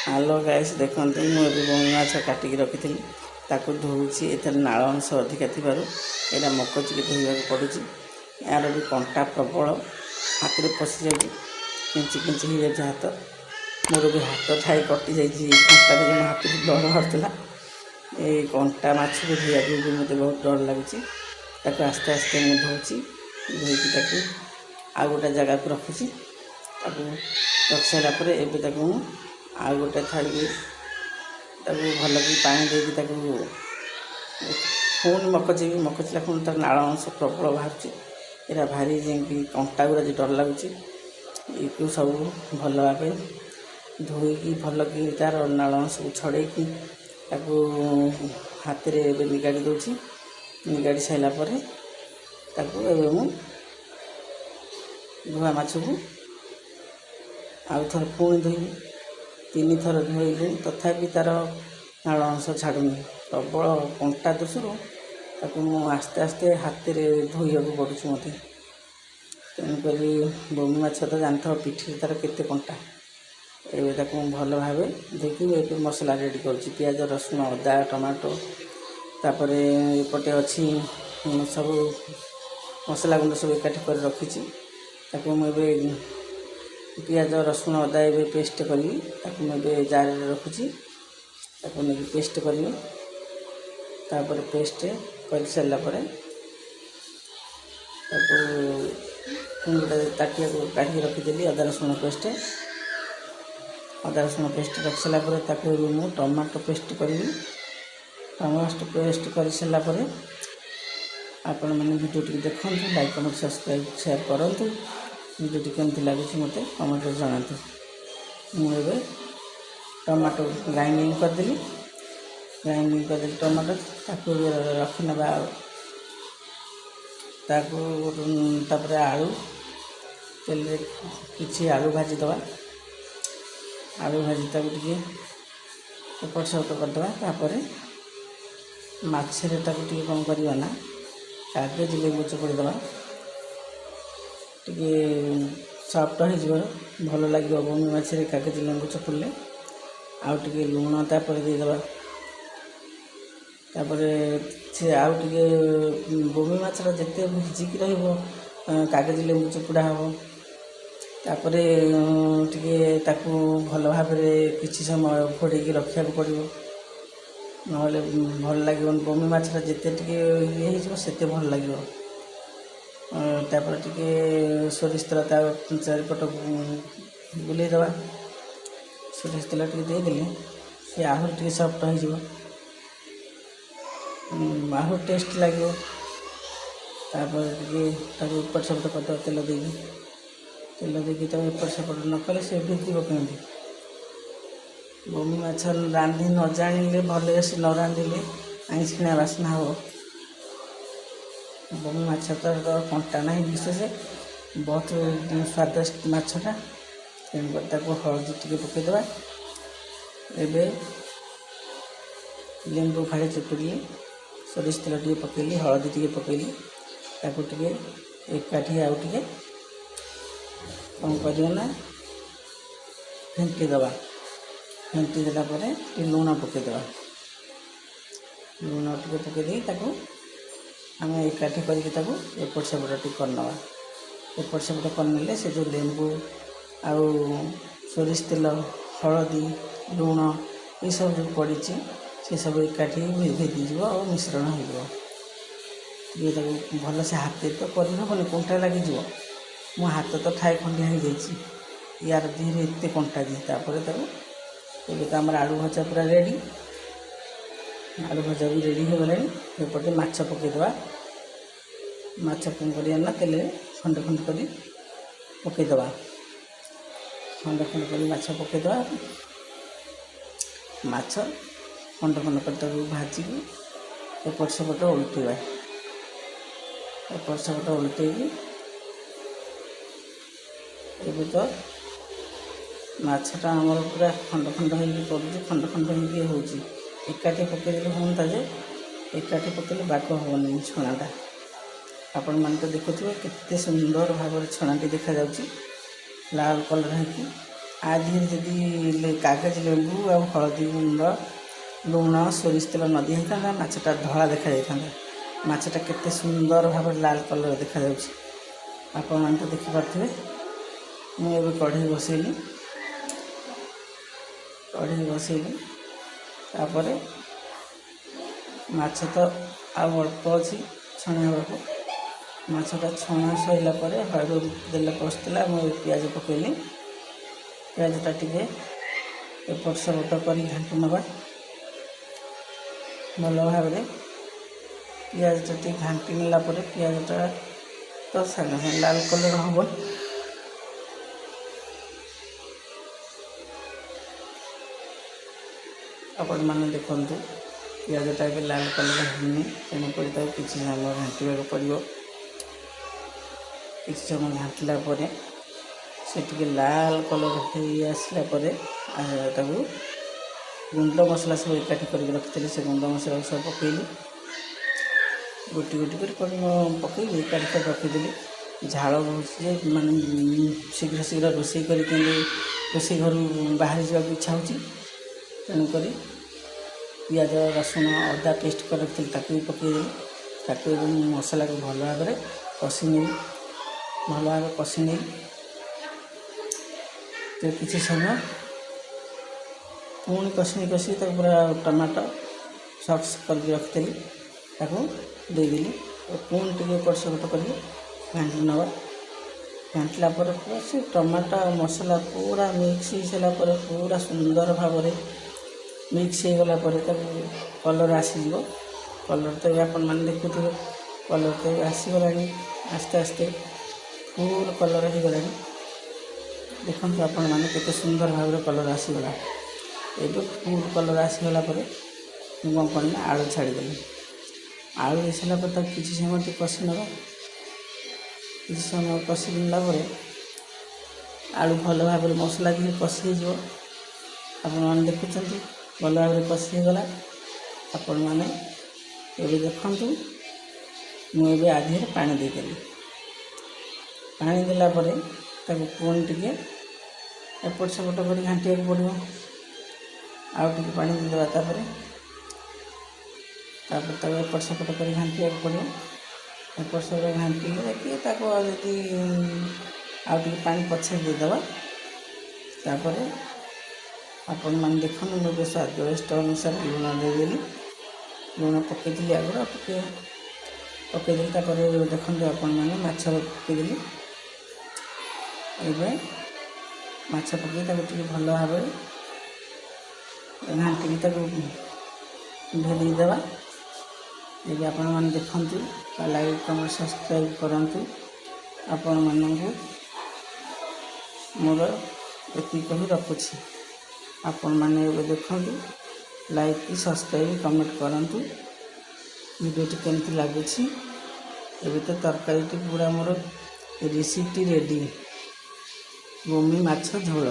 Hello guys देखते मुझे बोमी माछ काटिक रखी ताकू धोची एथर नाल अंश अधिका थी यहाँ मकचिके धोवाक पड़ू यार भी कंटा प्रबल हाथ में पशि जाऊँगी किंची किंची हो जाए हाथ मोर भी हाथ ठाई कटि जाइए कंटा मो हाथ ब्लड बाहर ये कंटा माछ को धोवाक भी मत बहुत डर लगुच आस्ते आस्ते मुझे धोची धोईकी आउ गोटे जगह को रखुची रख सारापर एवं आउ गोटे थाली भल कि पानी देकी पुणी मकचिला पुणी तर नाल अंश प्रबल बाहर यहाँ भारी जमी कंटा गुरा डर लगुच ये सब भल भाव धोईकी भल कि तार नाल अंश को छड़ेकी हाथ में निगाड़ी दूसरी निगाड़ी सारापर धुआ माछ को आउ थर पुणी धोइबी 3 थर धोइलु तथापि तार नाल अंश छाड़ुनी प्रबल कंटा दोषरू आस्ते आस्ते हाथ में धोइबा पड़ू मत तेणुक बोमी माछ तो जानते पिठी तार केते कंटा एवं भल भाव देखिए मसला रेडी कर पियाज रसुण अदा टमाटो तापर एपटे अच्छी सब मसला गुंड सब एकाठी कर रखी मुझे पियाज रसुण अदा ए पेस्ट करी मुझे जार रखुची नहीं पेस्ट करी तापर पेस्ट कर सारापर गोटे ताटिया को काढ़ी रखीदेली अदा रसुण पेस्ट रख सारापर मुझे टमाटो पेस्ट करी टमाटो पेस्ट कर सारापर आपण मैंने वीडियो टी देखु लाइक कमेंट सब्सक्राइब शेयर करूँ वीडियो केमती लगुच मत कमेंट जनातु मुझे टमाटो ग्राइंडिंग करदेली टमाटो रखी ना तापर आलू तेल किसी आलू भाजीदे आलू भाजी टे एपट सेपट करदे तापर माछरे टे कौन करना कागज लेबू चुपड़ीदे टे सफ्ट हो भल लगे बोमी माछरे कागज लेंबू चुपुड़े आउ टे लुण तापर देदेबा से आउ टे बोमी माछर जिते भिजिकी कागज लेंबू चुपुड़ा हम तापर टे भल भाव किसी समय घोड़े रखा पड़ो ना भल लगे बोमी माछर जिते ये होते भल लगे तापर टे सोरिष तेल चारिपट बुलेदे सोरिष तेल टे देदेले सी आहरी टे सफ्ट हो आहरी टेस्ट लगे तापर टे एपट सेपट करदे तेल देकी एपट सेपट न कले से भिजिब केमती बोमी माछ रांधि न जानिले भले से न रांधिले आईसिणा बास्ना हो बोमी माछ तो कंटा ना विशेष बहुत स्वादिष्ट माछटा तेणुक हलदी टे पकईदे एवं लेंबू फाड़े चुपुड़ी सोरिष तेल टे पकईली हलदी टे पकईली टे एकाठी आउ टे कौन करना फेंटीदे फेंटी देलापर लुण पकईदे लुण टे पकईदी आम एकाठी करके एपट सेपट टे करना एपट सेपट करने से जो लेंबू आउ सोरिष तेल हलदी लुण ये सब जो पड़ी से सब एकाठी भेदीज और मिश्रण हो भल से हाथ तो करहबन कंटा लगे मो हाथ तो ठाए खंडिया हो जाए यार देहरे एत कंटा दिपर तो आम आलू भजा पूरा रेडी आलू भजा भी रेडी हो गला एपटे माछ पकईदे माछ कौन करना तेल खंड खंड कर पकईदे खंड खंड कर माछ पकईदे माछ खंड खंड कर भाजिकी एपट सेपट उल्टेबा एपट सेपट उल्टेकी एवं तो माछटा आमर पूरा खंड खंड हो पड़ू खंड खंड हो एकाठी पकईदे हाँ जे एकाठी पकईले बाग हेनी छणाटा आपण मैंने तो देखुए केते सुंदर भाव छणाटी देखा लाल कलर है आधे जदि कागज लेंबू और हलदी गुंड लुण सोरिष तेल न दिया होता माछटा धला देखा जाता माछटा केते सुंदर भाव लाल कलर देखा आपण मैंने तो देखिपे मुझे कढ़ई बसैली तापर माछ तो आउ अल्प अच्छी छणा माछटा छणा सरला हलदी देले पसला मुझे पियाज पकईली पियाजटा टे एपट सेपट कर घाटी नवा भल भाव पियाजटा टे घाटी नेला पियाजटा तो सागे सागे लाल कलर हम आपण मैंने देखु पियाजटा भी लाल कलर होनी तेणुक किसी समय घाटा पड़ो किसी समय घाटला से टी लाल कलर हो आसला गुंड मसला सब एकाठी कर रखी से गुंड मसला सब पकईली गोटी गोटी कर पकईली एकाठी कर रखीदी झाड़ बहुत मानने शीघ्र शीघ्र रोषे कर रोषे घर बाहर जावाक इच्छा हो तेणुक पियाज रसुण अदा पेस्ट कर रखी भी पकईदेली मसला को भल भाव कषि नहीं भल भाव कषि नहीं तो किसी समय पुणी कषि पूरा टमाटो सॉस कर रखी देदेली पुणी टे एपट सेपट कर घाटी नवा घाटला पूरा से टमाटो मसला पूरा मिक्स हो सारापर पूरा सुंदर भाव मिक्स हो गला कलर आसीज कलर तो आप देखुए कलर तो आसीगला आस्ते आस्ते फुल कलर हो गला देखो आपण मैंने केते सुंदर भाव कलर आसीगला ये फुल कलर आसीगला कौन करना आलू छाड़देली आलू हो सारापर किसी समय कषि नवा किसी समय कषि नेला आलू भल भाव मसला भी कषि हो आपण देखुं भल भाव कषि गला आपण मैंने ये देखु मुझे आधे पानी देदेली पानी देला पुणी टे एपट सेपट कर घाटिया पड़ो आउ टे पानी देदेवा एपट सेपट कर घाटिया पड़ो एपट सेपट घाटिले कि जदि आउ टे पानी पछे देदेवा आपण मैंने देखो मुझे स्वादिष्ट अनुसार लुण देदेली लुण पकईली आगे पकईदेली देखते आपण मैंने माछ पकईदेली एवं माछ पकई टे भल भाव घाटिकी भेदेदेवा ये आपण मैंने देखु लाइक कमेंट सब्सक्राइब करूँ आपण मानू मोर ये कही रखुच्छी आपण मैंने देखु लाइक सब्सक्राइब कमेंट करूँ वीडियोटी केमती लगुच एवं तो तरकारी पूरा मोर रेसिपी रेडी गोमी माछ झोल।